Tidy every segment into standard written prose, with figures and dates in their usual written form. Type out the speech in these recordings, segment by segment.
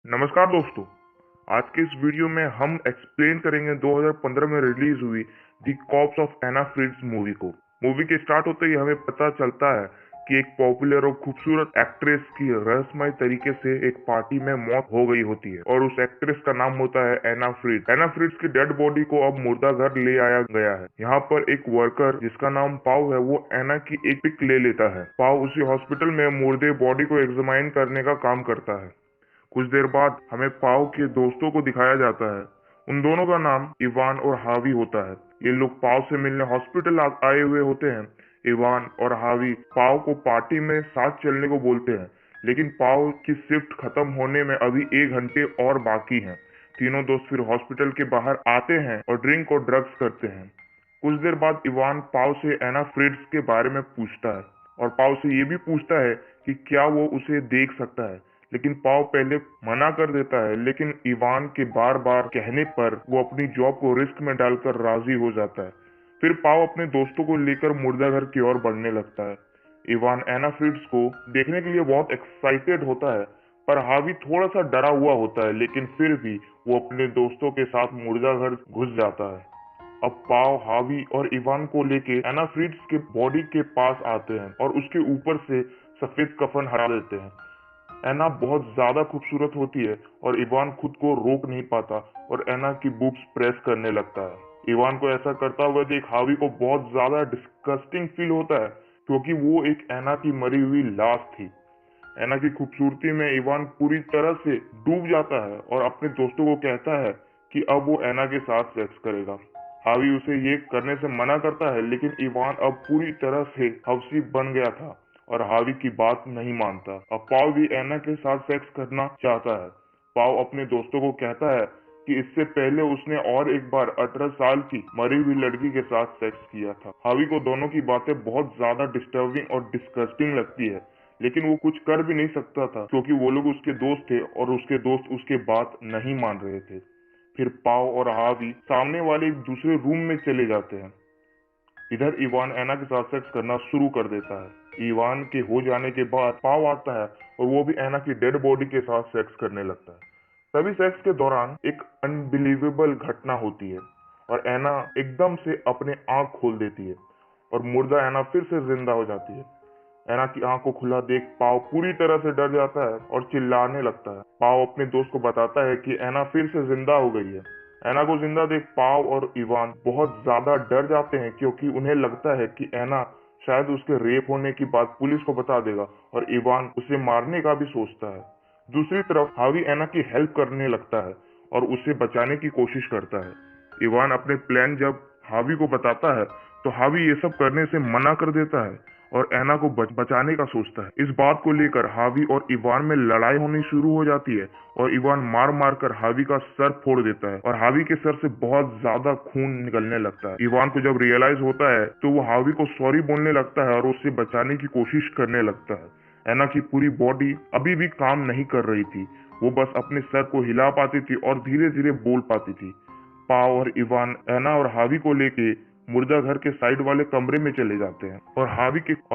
नमस्कार दोस्तों। आज के इस वीडियो में हम एक्सप्लेन करेंगे 2015 में रिलीज हुई the corpse of Anna Fritz movie को। मूवी के स्टार्ट होते ही हमें पता चलता है कि एक पॉपुलर और खूबसूरत एक्ट्रेस की रहस्यमय तरीके से एक पार्टी में मौत हो गई होती है और उस एक्ट्रेस का नाम होता है एना फ्रिट्ज। एना फ्रिट्ज की डेड बॉडी को अब मुर्दा घर ले आया गया है। यहाँ पर एक वर्कर जिसका नाम पाव है वो एना की एक पिक ले लेता है। पाव उसी हॉस्पिटल में मुर्दे बॉडी को एग्जामाइन करने का काम करता है। कुछ देर बाद हमें पाव के दोस्तों को दिखाया जाता है। उन दोनों का नाम इवान और हावी होता है। ये लोग पाव से मिलने हॉस्पिटल आए हुए होते हैं। इवान और हावी पाव को पार्टी में साथ चलने को बोलते हैं, लेकिन पाव की शिफ्ट खत्म होने में अभी 1 घंटे और बाकी है। तीनों दोस्त फिर हॉस्पिटल के बाहर आते हैं और ड्रिंक और ड्रग्स करते हैं। कुछ देर बाद इवान पाव से एना फ्रिट्ज के बारे में पूछता है और पाव से ये भी पूछता है कि क्या वो उसे देख सकता है, लेकिन पाव पहले मना कर देता है। लेकिन इवान के बार बार कहने पर वो अपनी जॉब को रिस्क में डालकर राजी हो जाता है। फिर पाव अपने दोस्तों को लेकर मुर्दा घर की ओर बढ़ने लगता है। इवान एना फ्रिट्ज को देखने के लिए बहुत एक्साइटेड होता है, पर हावी थोड़ा सा डरा हुआ होता है, लेकिन फिर भी वो अपने दोस्तों के साथ मुर्दा घर घुस जाता है। अब पाव हावी और इवान को लेके एना फ्रिट्ज के बॉडी के पास आते हैं और उसके ऊपर से सफेद कफन हटा देते हैं। एना बहुत ज्यादा खूबसूरत होती है और इवान खुद को रोक नहीं पाता और एना की बूब्स प्रेस करने लगता है। इवान को ऐसा करता हुआ देख हावी को बहुत ज्यादा डिस्गस्टिंग फील होता है, क्योंकि वो एक एना की मरी हुई लाश थी। एना की खूबसूरती में इवान पूरी तरह से डूब जाता है और अपने दोस्तों को कहता है कि अब वो एना के साथ सेक्स करेगा। हावी उसे ये करने से मना करता है, लेकिन इवान अब पूरी तरह से हवसी बन गया था और हावी की बात नहीं मानता। अब पाव भी एना के साथ सेक्स करना चाहता है। पाव अपने दोस्तों को कहता है कि इससे पहले उसने और एक बार 18 साल की मरी हुई लड़की के साथ सेक्स किया था। हावी को दोनों की बातें बहुत ज्यादा डिस्टर्बिंग और डिस्गस्टिंग लगती है, लेकिन वो कुछ कर भी नहीं सकता था, क्योंकि वो लोग उसके दोस्त थे और उसके दोस्त उसके बात नहीं मान रहे थे। फिर पाव और हावी सामने वाले एक दूसरे रूम में चले जाते हैं। इधर इवान एना के साथ सेक्स करना शुरू कर देता है। इवान के हो जाने के बाद पाव आता है और वो भी एना की डेड बॉडी के साथ सेक्स करने लगता है। तभी सेक्स के दौरान एक अनबिलीवेबल घटना होती है और एना एकदम से अपने आंख खोल देती है और मुर्दा एना फिर से जिंदा हो जाती है। एना की आंख को खुला देख पाव पूरी तरह से डर जाता है और चिल्लाने लगता है। पाव अपने दोस्त को बताता है कि एना फिर से जिंदा हो गई है। एना को जिंदा देख पाव और इवान बहुत ज्यादा डर जाते हैं, क्योंकि उन्हें लगता है कि एना शायद उसके रेप होने की बात पुलिस को बता देगा और इवान उसे मारने का भी सोचता है। दूसरी तरफ हावी एना की हेल्प करने लगता है और उसे बचाने की कोशिश करता है। इवान अपने प्लान जब हावी को बताता है तो हावी ये सब करने से मना कर देता है और एना को बचाने का सोचता है। इस बात को लेकर हावी और इवान में लड़ाई होनी शुरू हो जाती है और इवान मार मार कर हावी का सर फोड़ देता है और हावी के सर से बहुत ज्यादा खून निकलने लगता है। इवान को जब रियलाइज होता है तो वो हावी को सॉरी बोलने लगता है और उससे बचाने की कोशिश करने लगता है। एना की पूरी बॉडी अभी भी काम नहीं कर रही थी, वो बस अपने सर को हिला पाती थी और धीरे धीरे बोल पाती थी। पाव और इवान एना और हावी को लेके मुर्दा घर के साइड वाले कमरे में चले जाते हैं और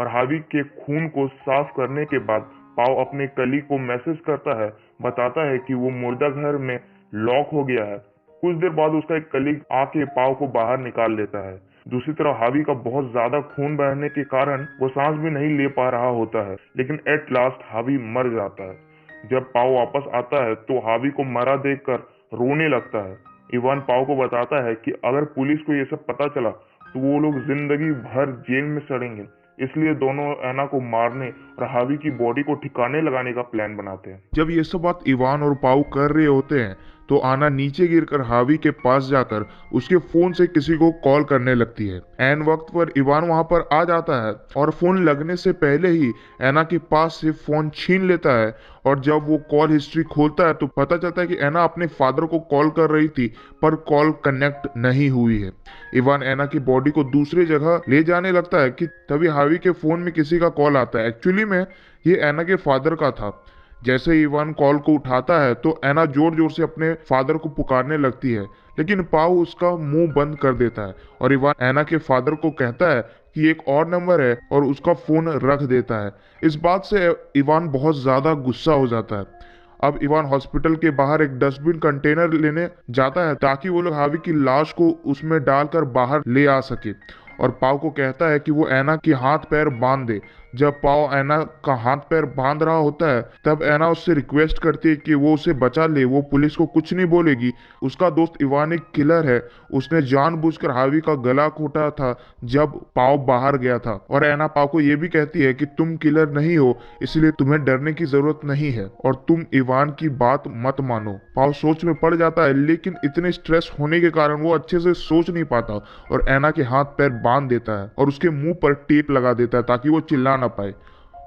हावी के खून को साफ करने के बाद पाव अपने कलीग को मैसेज करता है, बताता है कि वो मुर्दा घर में लॉक हो गया है। कुछ देर बाद उसका एक कलीग आके पाव को बाहर निकाल लेता है। दूसरी तरफ हावी का बहुत ज्यादा खून बहने के कारण वो सांस भी नहीं ले पा रहा होता है, लेकिन एट लास्ट हावी मर जाता है। जब पाव वापस आता है तो हावी को मरा देखकर रोने लगता है। इवान पाव को बताता है कि अगर पुलिस को ये सब पता चला तो वो लोग जिंदगी भर जेल में सड़ेंगे, इसलिए दोनों एना को मारने और हावी की बॉडी को ठिकाने लगाने का प्लान बनाते हैं। जब ये सब बात इवान और पाव कर रहे होते हैं तो आना नीचे गिरकर हावी के पास जाकर उसके फोन से किसी को कॉल करने लगती है। एन वक्त पर इवान वहां पर आ जाता है और फोन लगने से पहले ही एना के पास से फोन छीन लेता है और जब वो कॉल हिस्ट्री खोलता है तो पता चलता है कि एना अपने फादर को कॉल कर रही थी, पर कॉल कनेक्ट नहीं हुई है। इवान एना की बॉडी को दूसरी जगह ले जाने लगता है कि तभी हावी के फोन में किसी का कॉल आता है। एक्चुअली में ये एना के फादर का था। जैसे इवान कॉल को उठाता है तो एना जोर जोर से अपने फादर को पुकारने लगती है, लेकिन पाव उसका मुंह बंद कर देता है और इवान एना के फादर को कहता है कि एक और नंबर है और उसका फोन रख देता है। इस बात से इवान बहुत ज्यादा गुस्सा हो जाता है। अब इवान हॉस्पिटल के बाहर एक डस्टबिन कंटेनर लेने जाता है ताकि वो लोग हावी की लाश को उसमें डालकर बाहर ले आ सके, और पाव को कहता है कि वो एना के हाथ पैर बांध दे। जब पाव एना का हाथ पैर बांध रहा होता है तब एना उससे रिक्वेस्ट करती है कि वो उसे बचा ले, वो पुलिस को कुछ नहीं बोलेगी। उसका दोस्त इवान एक किलर है, उसने जानबूझकर हावी का गला घोटा था जब पाव बाहर गया था। और एना पाव को ये भी कहती है कि तुम किलर नहीं हो, इसलिए तुम्हें डरने की जरूरत नहीं है और तुम इवान की बात मत मानो। पाव सोच में पड़ जाता है, लेकिन इतने स्ट्रेस होने के कारण वो अच्छे से सोच नहीं पाता और एना के हाथ पैर बांध देता है और उसके मुंह पर टेप लगा देता है ताकि वो चिल्ला ना पाए।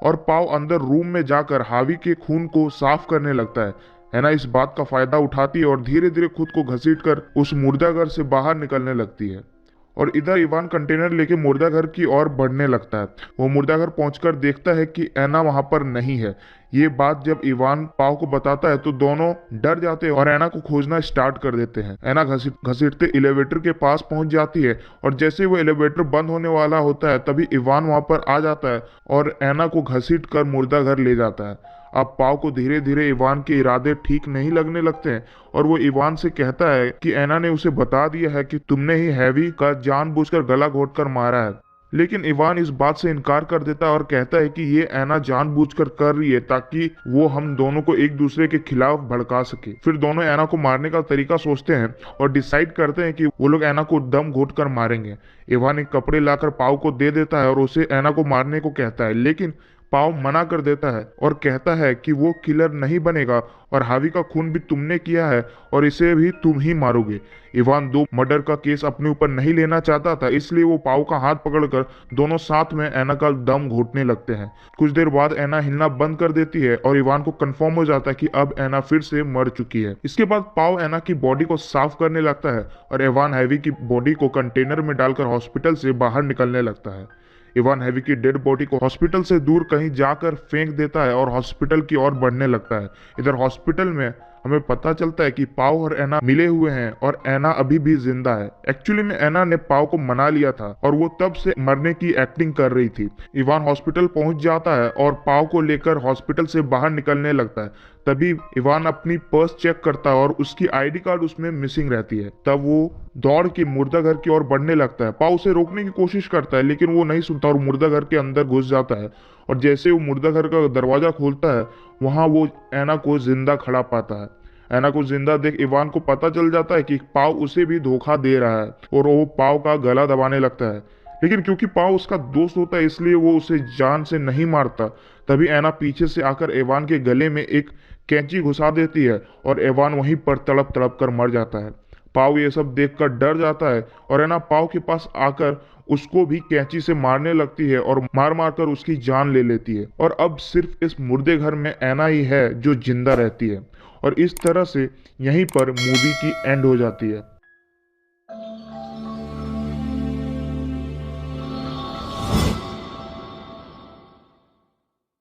और पाव अंदर रूम में जाकर हावी के खून को साफ करने लगता है। एना इस बात का फायदा उठाती है और धीरे धीरे खुद को घसीटकर उस मुर्दाघर से बाहर निकलने लगती है। और इधर इवान कंटेनर लेके मुर्दाघर की ओर बढ़ने लगता है। वो मुर्दाघर पहुंचकर देखता है कि एना वहां पर नहीं है। ये बात जब इवान पाव को बताता है तो दोनों डर जाते हैं और एना को खोजना स्टार्ट कर देते हैं। एना घसीटते एलिवेटर के पास पहुंच जाती है और जैसे वो एलिवेटर बंद होने वाला होता है तभी इवान वहां पर आ जाता है और एना को घसीट कर मुर्दाघर ले जाता है। अब पाव को धीरे धीरे इवान के इरादे ठीक नहीं लगने लगते हैं और वो इवान से कहता है कि एना ने उसे बता दिया है कि तुमने ही हैवी का जानबूझकर गला घोटकर मारा है। लेकिन इवान इस बात से इनकार कर देता है और कहता है कि ये एना जानबूझकर कर रही है ताकि वो हम दोनों को एक दूसरे के खिलाफ भड़का सके। फिर दोनों एना को मारने का तरीका सोचते हैं और डिसाइड करते हैं कि वो लोग एना को दम घोटकर मारेंगे। इवान एक कपड़े लाकर पाव को दे देता है और उसे एना को मारने को कहता है, लेकिन पाव मना कर देता है और कहता है कि वो किलर नहीं बनेगा और हावी का खून भी तुमने किया है और इसे भी तुम ही मारोगे। इवान 2 मर्डर का केस अपने ऊपर नहीं लेना चाहता था, इसलिए वो पाव का हाथ पकड़कर दोनों साथ में एना का दम घोटने लगते हैं। कुछ देर बाद एना हिलना बंद कर देती है और इवान को कंफर्म हो जाता है कि अब एना फिर से मर चुकी है। इसके बाद पाव एना की बॉडी को साफ करने लगता है और इवान हैवी की बॉडी को कंटेनर में डालकर हॉस्पिटल से बाहर निकलने लगता है। इवान हैवी की डेड बॉडी को हॉस्पिटल से दूर कहीं जाकर फेंक देता है और हॉस्पिटल की ओर बढ़ने लगता है। इधर हॉस्पिटल में हमें पता चलता है कि पाव और एना मिले हुए हैं और एना अभी भी जिंदा है। एक्चुअली में एना ने पाव को मना लिया था और वो तब से मरने की एक्टिंग कर रही थी। इवान हॉस्पिटल पहुंच जाता है और पाव को लेकर हॉस्पिटल से बाहर निकलने लगता है। तभी इवान अपनी पर्स चेक करता है और उसकी आईडी कार्ड उसमें मिसिंग रहती है। तब वो दौड़ के मुर्दाघर की ओर बढ़ने लगता है। पाव उसे रोकने की कोशिश करता है लेकिन वो नहीं सुनता और मुर्दाघर के अंदर घुस जाता है और जैसे वो मुर्दाघर का दरवाजा खोलता है वहां वो एना को जिंदा खड़ा पाता है। एना को जिंदा देख इवान को पता चल जाता है कि पाव उसे भी धोखा दे रहा है और वो पाव का गला दबाने लगता है, लेकिन क्योंकि पाव उसका दोस्त होता है इसलिए वो उसे जान से नहीं मारता। तभी एना पीछे से आकर इवान के गले में एक कैंची घुसा देती है और इवान वहीं पर तड़प तड़प कर मर जाता है। पाव ये सब देखकर डर जाता है और एना पाव के पास आकर उसको भी कैंची से मारने लगती है और मार मार कर उसकी जान ले लेती है। और अब सिर्फ इस मुर्दे घर में एना ही है जो जिंदा रहती है और इस तरह से यहीं पर मूवी की एंड हो जाती है।